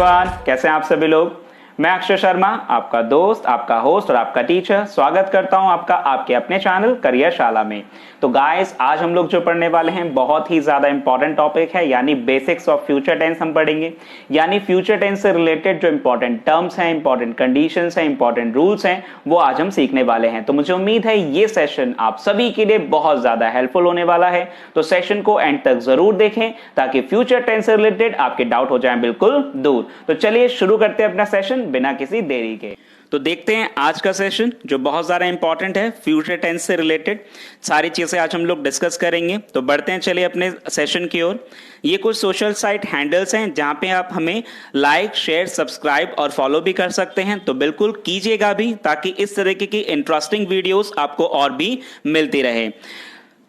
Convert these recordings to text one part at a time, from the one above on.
Everyone, कैसे हैं आप सभी लोग। मैं अक्षय शर्मा, आपका दोस्त, आपका होस्ट और आपका टीचर स्वागत करता हूं आपका आपके अपने चैनल करियर शाला में। तो गाइस, आज हम लोग जो पढ़ने वाले हैं बहुत ही ज्यादा इंपॉर्टेंट टॉपिक है, यानी बेसिक्स ऑफ फ्यूचर टेंस हम पढ़ेंगे। यानी फ्यूचर टेंस से रिलेटेड जो इंपॉर्टेंट टर्म्स हैं, इंपॉर्टेंट कंडीशंस हैं, इंपॉर्टेंट रूल्स हैं, वो आज हम सीखने वाले हैं। तो मुझे उम्मीद है ये सेशन आप सभी के लिए बहुत ज्यादा हेल्पफुल होने वाला है। तो सेशन को एंड तक जरूर देखें ताकि फ्यूचर टेंस से रिलेटेड आपके डाउट हो जाए बिल्कुल दूर। तो चलिए शुरू करते हैं अपना सेशन बिना किसी देरी के। तो देखते हैं आज का सेशन जो बहुत ज़्यादा इंपॉर्टेंट है, फ्यूचर टेंस से रिलेटेड सारी चीज़ें आज हम लोग डिस्कस करेंगे। तो बढ़ते हैं चलिए अपने सेशन की ओर। ये कुछ सोशल साइट हैंडल्स हैं जहां पे आप हमें लाइक, शेयर, सब्सक्राइब और फॉलो भी कर सकते हैं। तो बिल्कुल कीजिएगा भी ताकि इस तरीके की इंटरेस्टिंग वीडियोस आपको और भी मिलती रहे।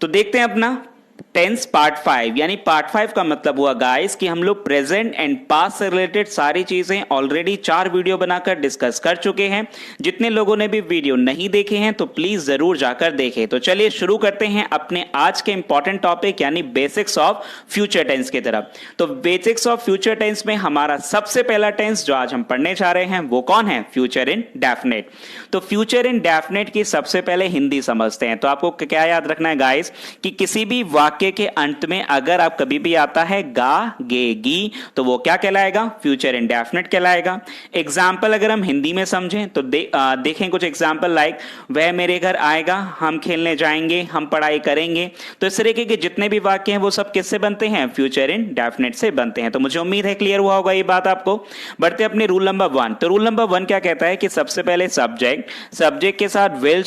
तो देखते हैं अपना टेंस पार्ट 5, यानी पार्ट 5 का मतलब हुआ गाइस कि हम लोग प्रेजेंट एंड पास्ट से रिलेटेड सारी चीजें ऑलरेडी 4 वीडियो बनाकर डिस्कस कर चुके हैं। जितने लोगों ने भी वीडियो नहीं देखे हैं तो प्लीज जरूर जाकर देखें। तो चलिए शुरू करते हैं अपने आज के इंपॉर्टेंट टॉपिक यानी बेसिक्स ऑफ फ्यूचर टेंस की तरफ। तो बेसिक्स ऑफ फ्यूचर टेंस में हमारा सबसे पहला टेंस जो आज हम पढ़ने जा रहे हैं वो कौन है? Future indefinite. तो फ्यूचर इंडेफिनिट की सबसे पहले हिंदी समझते हैं। तो आपको क्या याद रखना है गाइस कि किसी भी वाक्य के अंत में अगर आप कभी भी आता है गा, गे, गी, तो वो क्या कहलाएगा? फ्यूचर इंडेफिनिट कहलाएगा। एग्जाम्पल अगर हम हिंदी में समझें तो देखें कुछ एग्जाम्पल लाइक वह मेरे घर आएगा, हम खेलने जाएंगे, हम पढ़ाई करेंगे। तो इस तरीके के जितने भी वाक्य हैं वो सब किससे बनते हैं? फ्यूचर इंडेफिनिट से बनते हैं। तो मुझे उम्मीद है क्लियर हुआ होगा ये बात आपको। बढ़ते अपने रूल नंबर 1। तो रूल नंबर 1 क्या कहता है कि सबसे पहले सब्जेक्ट के साथ विल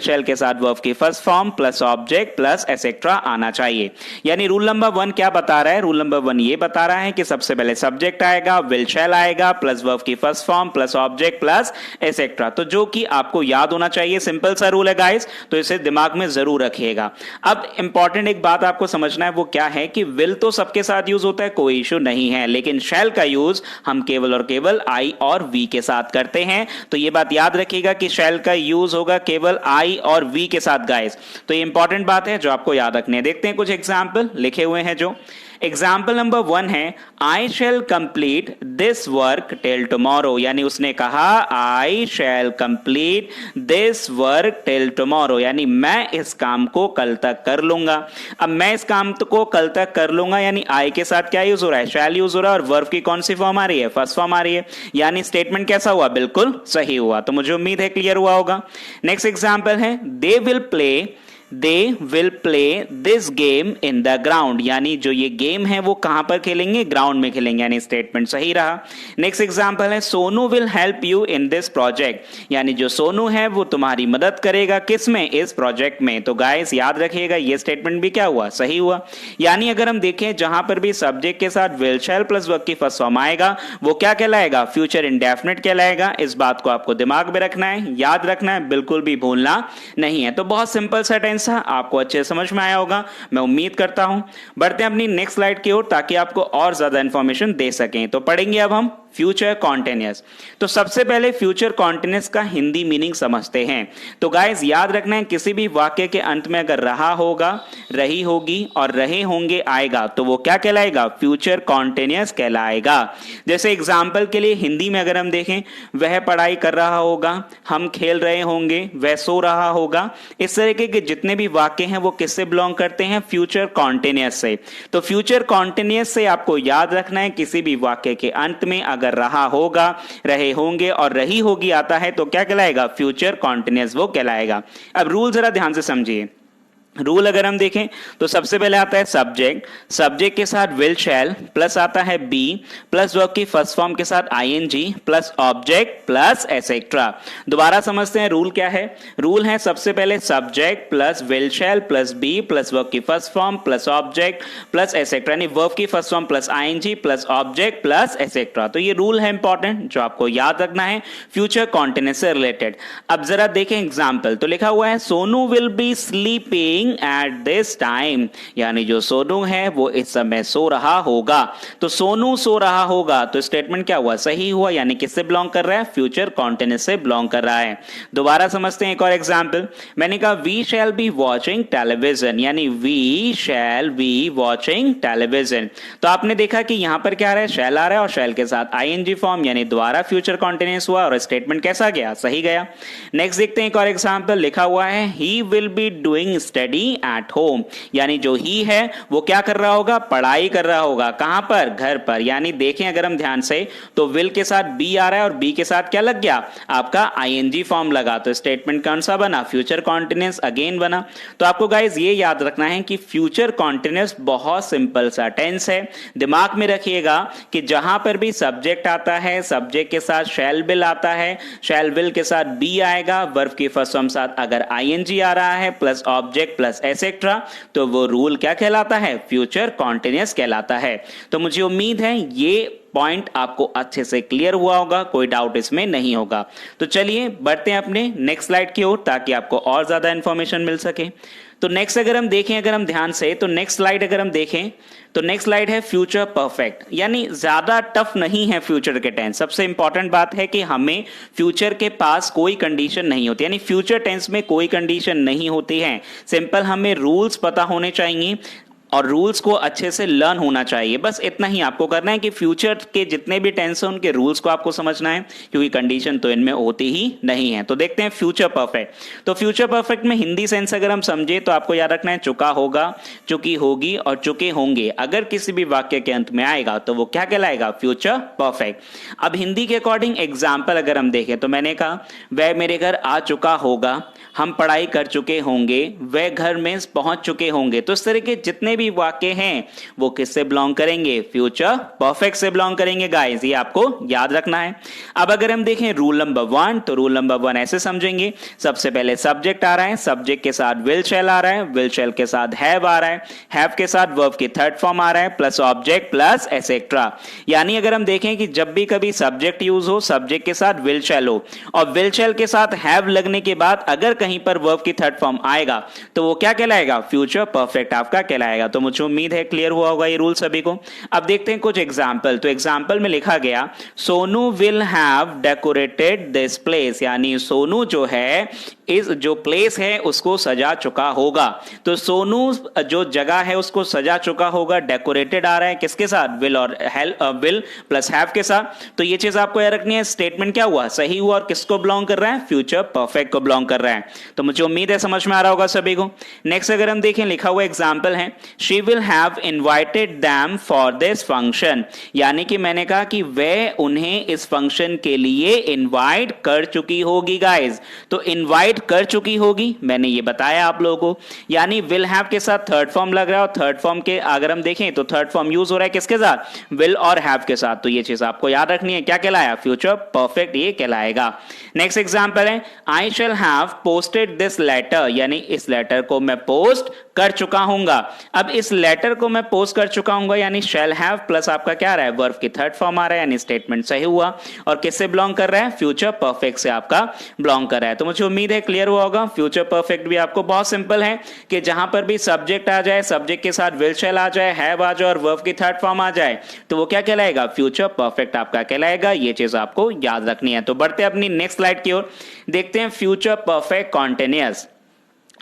शैल के साथ वर्ब की first form plus object plus etcetera आना चाहिए। यानी रूल नंबर 1 क्या बता रहा है? रूल नंबर 1 ये बता रहा है कि सबसे पहले सब्जेक्ट आएगा, विल शैल आएगा प्लस वर्ब की first form plus object plus etcetera. तो जो कि आपको याद होना चाहिए, सिंपल सा रूल है गाइस, तो इसे दिमाग में जरूर रखिएगा। अब इंपॉर्टेंट एक बात आपको समझना है, वो क्या है कि विल तो सबके साथ यूज होता है, कोई इशू नहीं है, लेकिन शैल का यूज हम केवल और केवल आई और वी के साथ करते हैं। तो ये बात याद रखिएगा कि शैल का यूज होगा केवल आई और वी के साथ गाइस। तो ये इंपॉर्टेंट बात है जो आपको याद रखनी है। देखते हैं कुछ एग्जाम्पल लिखे हुए हैं। जो एग्जाम्पल नंबर 1 है I shall complete this work till tomorrow. यानी उसने कहा I shall complete this work till tomorrow, यानी मैं इस काम को कल तक कर लूंगा। अब मैं इस काम को कल तक कर लूंगा यानी आई के साथ क्या यूज हो रहा है? शैल यूज हो रहा है और वर्ब की कौन सी फॉर्म आ रही है? फर्स्ट फॉर्म आ रही है। यानी स्टेटमेंट कैसा हुआ? बिल्कुल सही हुआ। तो मुझे उम्मीद है क्लियर हुआ होगा। नेक्स्ट एग्जाम्पल है they will play this game in the ground. यानी जो ये गेम है वो कहां पर खेलेंगे? ग्राउंड में खेलेंगे। यानी स्टेटमेंट सही रहा। नेक्स्ट एग्जांपल है Sonu will help you in this project. यानी जो सोनू है वो तुम्हारी मदद करेगा किसमें? इस प्रोजेक्ट में। तो गाइस याद रखिएगा ये स्टेटमेंट भी क्या हुआ? सही हुआ। यानी अगर हम देखें जहां पर भी सब्जेक्ट के साथ विल शैल प्लस वर्ब की फर्स्ट फॉर्म आएगा वो क्या कहलाएगा? फ्यूचर इंडेफिनिट कहलाएगा। इस बात को आपको दिमाग में रखना है, याद रखना है, बिल्कुल भी भूलना नहीं है। तो बहुत सिंपल सा टेंस है, आपको अच्छे समझ में आया होगा मैं उम्मीद करता हूं। बढ़ते हैं अपनी नेक्स्ट स्लाइड की ओर ताकि आपको और ज्यादा इंफॉर्मेशन दे सकें। तो पढ़ेंगे अब हम फ्यूचर कॉन्टिन्यूअस। तो सबसे पहले फ्यूचर कॉन्टिन्यूअस का हिंदी मीनिंग समझते हैं। तो गाइस याद रखना है किसी भी वाक्य के अंत में अगर रहा होगा, रही होगी और रहे होंगे आएगा तो वो क्या कहलाएगा? फ्यूचर कॉन्टिन्यूअस कहलाएगा। जैसे एग्जांपल के लिए हिंदी में अगर हम देखें वह पढ़ाई कर रहा होगा, हम खेल रहे होंगे, वह सो रहा होगा। इस तरीके के जितने भी वाक्य हैं वो किससे बिलोंग करते हैं? फ्यूचर कॉन्टिन्यूअस से। तो फ्यूचर कॉन्टिन्यूअस से आपको याद रखना है किसी भी वाक्य के अंत में अगर रहा होगा, रहे होंगे और रही होगी आता है तो क्या कहलाएगा? फ्यूचर कॉन्टिन्यूअस वो कहलाएगा। अब रूल जरा ध्यान से समझिए। रूल अगर हम देखें तो सबसे पहले आता है सब्जेक्ट के साथ विल शैल प्लस आता है बी प्लस वर्ब की फर्स्ट फॉर्म के साथ ING plus object plus etcetera. दोबारा समझते हैं रूल क्या है। रूल है सबसे पहले subject plus will shall plus be plus verb की first form plus object plus etcetera, यानी वर्ब की first form plus ING plus object plus etcetera. तो ये रूल है इंपॉर्टेंट जो आपको याद रखना है फ्यूचर कॉन्टिन्यूअस से रिलेटेड। अब जरा देखें एग्जाम्पल। तो लिखा हुआ है Sonu will be sleeping sleeping at this time, यानी जो सोनू है वो इस समय सो रहा होगा। तो सोनू सो रहा होगा, तो स्टेटमेंट क्या हुआ, सही हुआ, यानी किससे बिलोंग कर रहा है, फ्यूचर कॉन्टिन्यूस से बिलोंग कर रहा है। दोबारा समझते हैं एक और एग्जांपल। मैंने कहा we shall be watching television, यानी we shall be watching television. तो आपने देखा कि यहां पर क्या आ रहा है, शैल आ रहा है और शैल के साथ आईएनजी फॉर्म, यानी दोबारा फ्यूचर कॉन्टिन्यूस हुआ और स्टेटमेंट कैसा गया, सही गया। नेक्स्ट देखते हैं एक और एग्जांपल। लिखा हुआ है he will be doing study at home, यानी जो ही है वो क्या कर रहा होगा, पढ़ाई कर रहा होगा। कहां पर, घर पर। यानी देखें अगर हम ध्यान से तो विल के साथ बी आ रहा है और बी के साथ क्या लग गया, आपका आईएनजी फॉर्म लगा। तो स्टेटमेंट कौन सा बना, फ्यूचर कॉन्टिन्यूस अगेन बना। तो आपको गाइस ये याद रखना है कि फ्यूचर कॉन्टिन्यूस बहुत सिंपल सा टेंस है। दिमाग में रखिएगा कि जहां पर भी सब्जेक्ट आता है, सब्जेक्ट के साथ शैल विल आता है, शैल विल के साथ बी आएगा, वर्ब की फर्स्ट फॉर्म साथ अगर आईएनजी आ रहा है प्लस ऑब्जेक्ट प्लस एसेट्रा, तो वो रूल क्या कहलाता है, फ्यूचर कॉन्टिन्यूस कहलाता है। तो मुझे उम्मीद है ये पॉइंट आपको अच्छे से क्लियर हुआ होगा, कोई डाउट इसमें नहीं होगा। तो चलिए बढ़ते हैं अपने नेक्स्ट स्लाइड की ओर ताकि आपको और ज्यादा इंफॉर्मेशन मिल सके। तो नेक्स्ट अगर हम देखें, अगर हम ध्यान से, तो नेक्स्ट स्लाइड अगर हम देखें तो नेक्स्ट स्लाइड है फ्यूचर परफेक्ट, यानी ज्यादा टफ नहीं है फ्यूचर के टेंस। सबसे इंपॉर्टेंट बात है कि हमें फ्यूचर के पास कोई कंडीशन नहीं होती, यानी फ्यूचर टेंस में कोई कंडीशन नहीं होती है। सिंपल हमें रूल्स पता होने चाहिए और रूल्स को अच्छे से लर्न होना चाहिए, बस इतना ही आपको करना है कि फ्यूचर के जितने भी टेंस हैं उनके रूल्स को आपको समझना है, क्योंकि कंडीशन तो इनमें होती ही नहीं है। तो देखते हैं फ्यूचर परफेक्ट। तो फ्यूचर परफेक्ट में हिंदी सेंस अगर हम समझे तो आपको याद रखना है चुका होगा, चुकी होगी और चुके होंगे अगर किसी भी वाक्य के अंत में आएगा तो वो क्या कहलाएगा, फ्यूचर परफेक्ट। अब हिंदी के अकॉर्डिंग एग्जाम्पल अगर हम देखें तो मैंने कहा वह मेरे घर आ चुका होगा, हम पढ़ाई कर चुके होंगे, वह घर में पहुंच चुके होंगे। तो इस तरह के जितने भी वाक्य हैं वो किससे बिलोंग करेंगे, फ्यूचर परफेक्ट से बिलोंग करेंगे गाइस, ये आपको याद रखना है। अब अगर हम देखें रूल नंबर 1, तो रूल नंबर 1 ऐसे समझेंगे, सबसे पहले सब्जेक्ट आ रहा है, सब्जेक्ट के साथ विल शैल आ रहा है, विल शैल के साथ हैव आ रहा है, हैव के साथ वर्ब की थर्ड फॉर्म आ रहा है प्लस ऑब्जेक्ट प्लस एसेट्रा। यानी अगर हम देखें कि जब भी कभी सब्जेक्ट यूज हो, सब्जेक्ट के साथ विल शैल हो और विल शैल के साथ हैव लगने के बाद अगर कहीं पर वर्ब की थर्ड फॉर्म आएगा तो वो क्या कहलाएगा, फ्यूचर परफेक्ट आपका कहलाएगा। तो मुझे उम्मीद है क्लियर हुआ होगा ये रूल सभी को। अब देखते हैं कुछ एग्जांपल। तो एग्जांपल में लिखा गया Sonu will have decorated this place, यानी सोनू जो है इस जो प्लेस है उसको सजा चुका होगा। तो सोनू जो जगह है उसको सजा चुका होगा, डेकोरेटेड आ रहा है किसके साथ, विल और विल प्लस हैव के साथ। तो ये चीज आपको याद रखनी है, स्टेटमेंट क्या हुआ, सही हुआ और किसको बिलोंग कर रहा है, फ्यूचर परफेक्ट को बिलोंग कर रहा है। तो मुझे उम्मीद है समझ में आ रहा होगा सभी को। नेक्स्ट अगर हम देखें लिखा हुआ एग्जांपल है she will have invited them for this function, यानी कि मैंने कहा कि वह उन्हें इस फंक्शन के लिए इनवाइट कर चुकी होगी गाइस। तो इनवाइट कर चुकी होगी मैंने ये बताया आप लोगों को, यानी विल हैव के साथ थर्ड फॉर्म लग रहा है और थर्ड फॉर्म के अगर हम देखें तो थर्ड फॉर्म यूज हो रहा है किसके साथ, विल और हैव के साथ। तो ये चीज आपको याद रखनी है, क्या कहलाया, फ्यूचर परफेक्ट ये कहलाएगा। नेक्स्ट एग्जांपल है I shall have posted this letter, यानी इस लेटर को मैं पोस्ट कर चुका हूंगा। अब इस लेटर को मैं पोस्ट कर चुका हूंगा यानी शैल हैव प्लस आपका क्या आ रहा है, वर्ब की थर्ड फॉर्म आ रहा है, यानी स्टेटमेंट सही हुआ और किससे बिलोंग कर रहा है, फ्यूचर परफेक्ट से आपका बिलोंग कर रहा है। तो मुझे उम्मीद है क्लियर हुआ होगा। फ्यूचर परफेक्ट भी आपको बहुत सिंपल है कि जहां पर भी सब्जेक्ट आ जाए, सब्जेक्ट के साथ विल शैल आ जाए, हैव आ जाए और वर्ब की थर्ड फॉर्म आ जाए तो वो क्या कहलाएगा, फ्यूचर परफेक्ट आपका कहलाएगा। ये चीज आपको याद रखनी है। तो बढ़ते अपनी नेक्स्ट स्लाइड की ओर, देखते हैं फ्यूचर परफेक्ट कॉन्टिन्यूअस।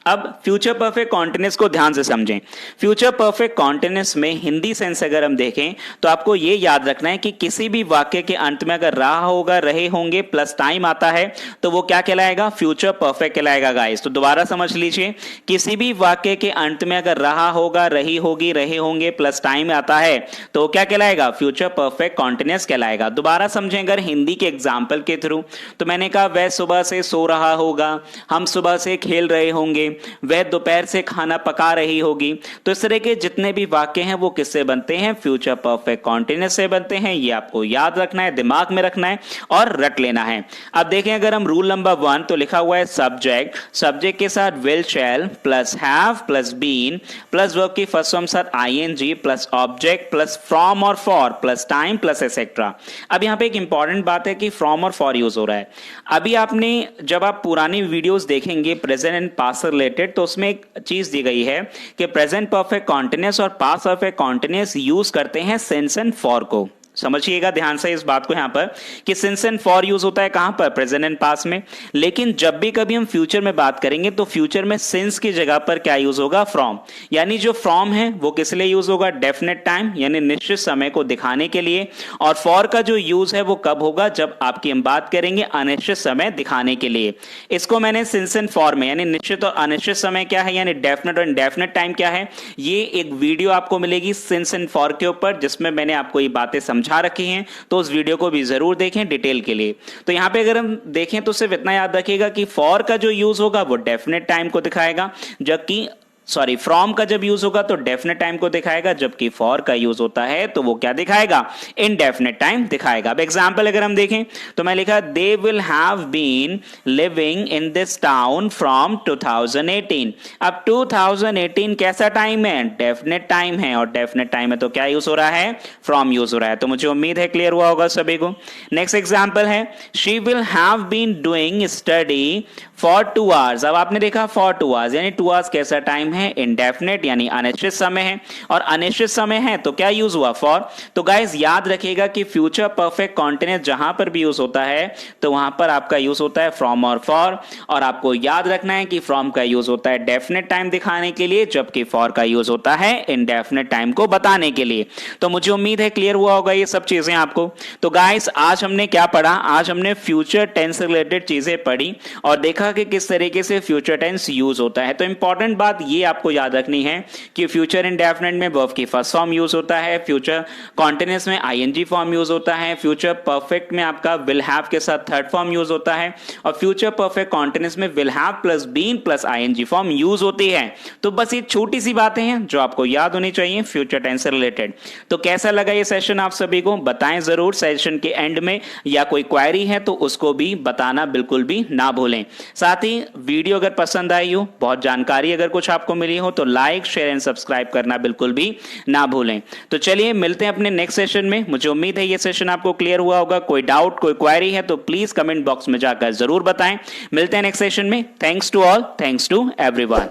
अब फ्यूचर परफेक्ट कॉन्टिन्यूअस को ध्यान से समझें। फ्यूचर परफेक्ट कॉन्टिन्यूअस में हिंदी सेंस अगर हम देखें तो आपको यह याद रखना है कि किसी भी वाक्य के अंत में अगर रहा होगा, रहे होंगे प्लस टाइम आता है तो वो क्या कहलाएगा, फ्यूचर परफेक्ट कहलाएगा गाइस। तो दोबारा समझ लीजिए, किसी भी वाक्य के अंत में अगर रहा होगा, रही होगी, रहे होंगे प्लस टाइम आता है तो क्या कहलाएगा, फ्यूचर परफेक्ट कॉन्टिन्यूअस कहलाएगा। दोबारा समझें अगर हिंदी के एग्जाम्पल के थ्रू, तो मैंने कहा वह सुबह से सो रहा होगा, हम सुबह से खेल रहे होंगे, वह दोपहर से खाना पका रही होगी। तो इस तरह के जितने भी वाक्य हैं वो किससे बनते हैं, फ्यूचर परफेक्ट कॉन्टिन्यूअस से बनते हैं। ये आपको याद रखना है, दिमाग में रखना है और रट लेना है। अब देखें अगर हम रूल नंबर 1, तो लिखा हुआ है सब्जेक्ट, सब्जेक्ट के साथ will shall plus have plus been plus verb की फर्स्ट फॉर्म साथ ING plus object plus from और for plus time plus etcetera. अब यहां पे एक इंपॉर्टेंट बात है कि फ्रॉम और फॉर यूज हो रहा है। अभी आपने जब आप पुरानी वीडियोस देखेंगे प्रेजेंट एंड पास्ट रिलेटेड, तो उसमें एक चीज दी गई है कि प्रेजेंट परफेक्ट कॉन्टिन्यूअस और पास्ट परफेक्ट कॉन्टिन्यूअस यूज करते हैं सिंस एंड फॉर को। समझिएगा ध्यान से इस बात को यहां पर कि सिंस एंड फॉर यूज होता है कहां पर, प्रेजेंट एंड पास्ट में। लेकिन जब भी कभी हम फ्यूचर में बात करेंगे तो फ्यूचर में सिंस की जगह पर क्या यूज होगा, फ्रॉम। यानी जो फ्रॉम है वो किस लिए यूज होगा, डेफिनेट टाइम यानी निश्चित समय को दिखाने के लिए। और फॉर का जो यूज है वो कब होगा, जब आपकी हम बात करेंगे अनिश्चित समय दिखाने के लिए। इसको मैंने सिंस एंड फॉर में यानी निश्चित और अनिश्चित समय क्या है, यानी डेफिनेट और इनडेफिनेट टाइम क्या है, ये एक वीडियो आपको मिलेगी सिंस एंड फॉर के ऊपर, जिसमें मैंने आपको ये बातें समझा रखी हैं। तो उस वीडियो को भी जरूर देखें डिटेल के लिए। तो यहां पे अगर हम देखें तो सिर्फ इतना याद रखिएगा कि फॉर का जो यूज होगा वो डेफिनेट टाइम को दिखाएगा, जबकि फ्रॉम का जब यूज होगा तो डेफिनेट टाइम को दिखाएगा, जबकि फॉर का यूज होता है तो वो क्या दिखाएगा, इनडेफिनेट टाइम दिखाएगा। अब एग्जांपल अगर हम देखें तो मैं लिखा दे will have been living in this town from 2018। अब 2018 कैसा टाइम है, डेफिनेट टाइम है, और डेफिनेट टाइम है तो क्या यूज हो रहा है, फ्रॉम यूज हो रहा है। तो मुझे उम्मीद है क्लियर हुआ होगा सभी को। नेक्स्ट एग्जांपल है she will have been doing study for 2 hours. अब आपने देखा फॉर 2 आवर्स यानी 2 आवर्स कैसा टाइम है, इनडेफिनेट यानी अनिश्चित समय है, और अनिश्चित समय है तो क्या यूज हुआ, फॉर। तो गाइस याद रखिएगा कि फ्यूचर परफेक्ट कॉन्टिन्यूअस जहां पर भी यूज होता है तो वहां पर आपका यूज होता है फ्रॉम और फॉर। और आपको याद रखना है कि फ्रॉम का यूज होता है डेफिनेट टाइम दिखाने के लिए, जबकि फॉर का यूज होता है इनडेफिनेट टाइम को बताने के लिए। तो मुझे उम्मीद है क्लियर हुआ होगा ये सब चीजें आपको। तो गाइस आज हमने क्या पढ़ा, आज हमने फ्यूचर टेंस से रिलेटेड चीजें पढ़ी और देखा कि किस तरीके से फ्यूचर टेंस यूज होता है। तो इंपॉर्टेंट बात ये आपको याद रखनी है कि फ्यूचर इंडेफिनिट में वर्ब की फर्स्ट फॉर्म यूज होता है, फ्यूचर कॉन्टिन्यूअस में आईएनजी फॉर्म यूज होता है, फ्यूचर परफेक्ट में आपका विल हैव के साथ थर्ड फॉर्म यूज होता है, और फ्यूचर परफेक्ट कॉन्टिन्यूअस में will have plus been plus ING form use होती है। तो बस ये छोटी सी बातें हैं जो आपको याद होनी चाहिए फ्यूचर टेंस से रिलेटेड। तो कैसा लगा ये सेशन आप सभी को, बताएं जरूर सेशन के एंड में, या कोई क्वेरी है तो उसको भी बताना बिल्कुल भी ना भूलें। साथ ही वीडियो अगर पसंद आई हो, बहुत जानकारी अगर कुछ आपको मिली हो, तो लाइक शेयर एंड सब्सक्राइब करना बिल्कुल भी ना भूलें। तो चलिए मिलते हैं अपने नेक्स्ट सेशन में। मुझे उम्मीद है ये सेशन आपको क्लियर हुआ होगा। कोई डाउट कोई क्वेरी है तो प्लीज कमेंट बॉक्स में जाकर जरूर बताएं। मिलते हैं नेक्स्ट सेशन में। Thanks to all, thanks to everyone.